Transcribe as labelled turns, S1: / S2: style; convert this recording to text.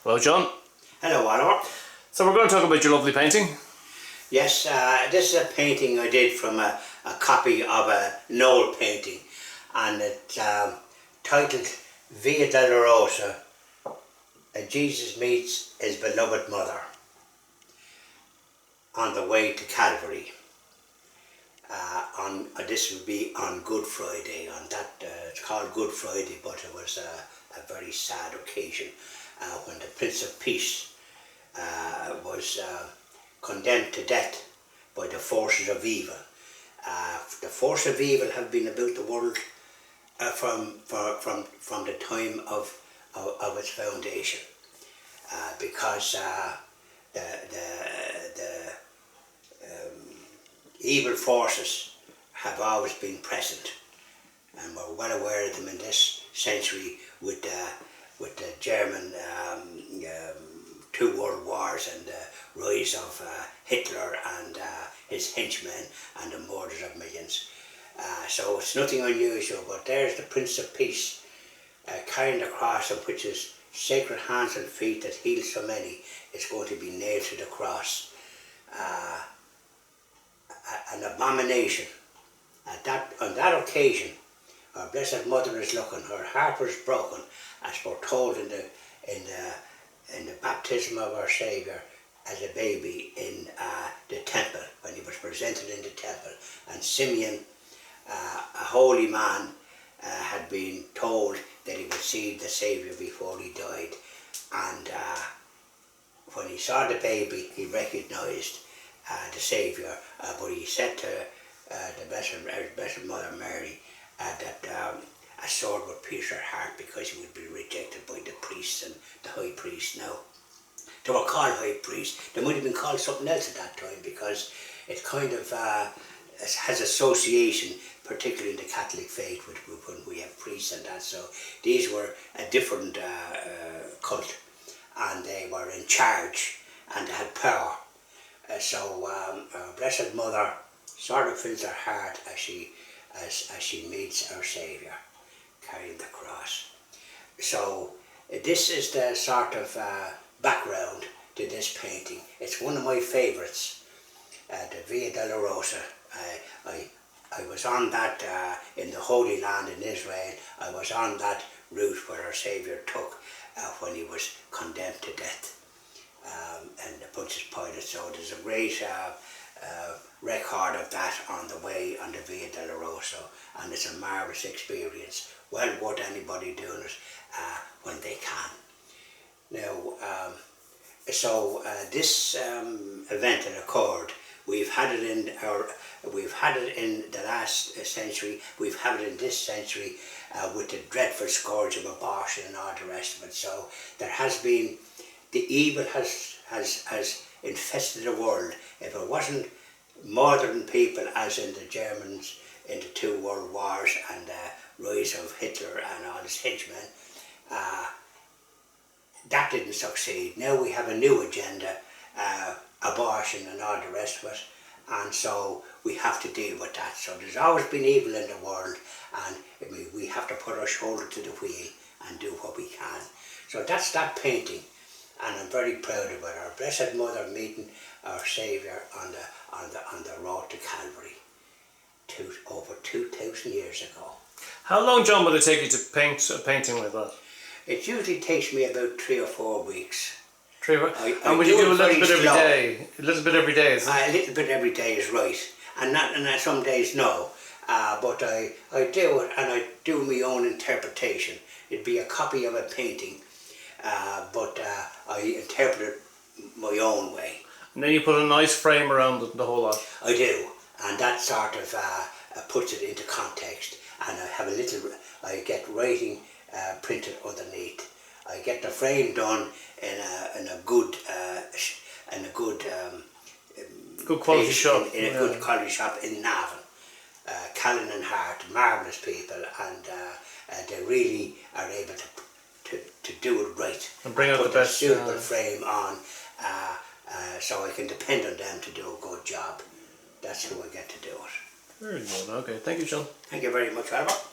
S1: Hello, John.
S2: Hello, Oliver.
S1: So we're going to talk about your lovely painting.
S2: Yes, this is a painting I did from a copy of an old painting, and it's titled Via Dolorosa, Jesus meets his beloved mother on the way to Calvary. This would be on Good Friday. It's called Good Friday, but it was a very sad occasion when the Prince of Peace was condemned to death by the forces of evil. The forces of evil have been about the world from the time of its foundation, because the evil forces have always been present, and we're well aware of them in this century with the German two world wars and the rise of Hitler and his henchmen and the murders of millions. So it's nothing unusual, but there's the Prince of Peace carrying the cross, on which his sacred hands and feet that heal so many is going to be nailed to the cross. An abomination. On that occasion, our Blessed Mother is looking, her heart was broken, as foretold in the baptism of our Saviour as a baby in the temple, when he was presented in the temple. And Simeon, a holy man, had been told that he would see the Saviour before he died. And when he saw the baby, he recognised the Saviour, but he said to the Blessed Mother Mary that a sword would pierce her heart, because he would be rejected by the priests and the high priest. Now, they were called high priests. They might have been called something else at that time, because it kind of has association, particularly in the Catholic faith, with when we have priests and that. So these were a different cult, and they were in charge and they had power. So our Blessed Mother sort of fills her heart as she meets our Saviour carrying the cross. So this is the sort of background to this painting. It's one of my favourites, the Via Dolorosa. I was on that in the Holy Land in Israel. I was on that route where our Saviour took when he was condemned to death. And the Pontius Pilate. So there's a great record of that on the way on the Via Dolorosa, and it's a marvellous experience, well worth anybody doing it when they can. Now, this event that occurred, we've had it in the last century, we've had it in this century with the dreadful scourge of abortion and all the rest of it. So there has been, the evil has infested the world. If it wasn't murdering people as in the Germans in the two world wars and the rise of Hitler and all his henchmen, that didn't succeed. Now we have a new agenda, abortion and all the rest of it, and so we have to deal with that. So there's always been evil in the world, and we have to put our shoulder to the wheel and do what we can. So that's that painting, and I'm very proud of it. Our Blessed Mother meeting our Saviour on the road to Calvary, over 2,000 years ago.
S1: How long, John, will it take you to paint a painting like that?
S2: It usually takes me about 3 or 4 weeks.
S1: 3 or 4? And would you do a little bit every day? A little bit every day, is it?
S2: A little bit every day is right, and some days no. But I do it, and I do my own interpretation. It'd be a copy of a painting, but I interpret it my own way.
S1: And then you put a nice frame around it, the whole lot.
S2: I do, and that sort of puts it into context. And I have I get writing printed underneath. I get the frame done in a good
S1: good quality shop.
S2: In a good quality shop in Navan. Callan and Hart, marvellous people, and they really are able to do it right.
S1: And bring out the best.
S2: Put a suitable frame on, so I can depend on them to do a good job. That's who I get to do it.
S1: Very good. Okay. Thank you, John.
S2: Thank you very much, Albert.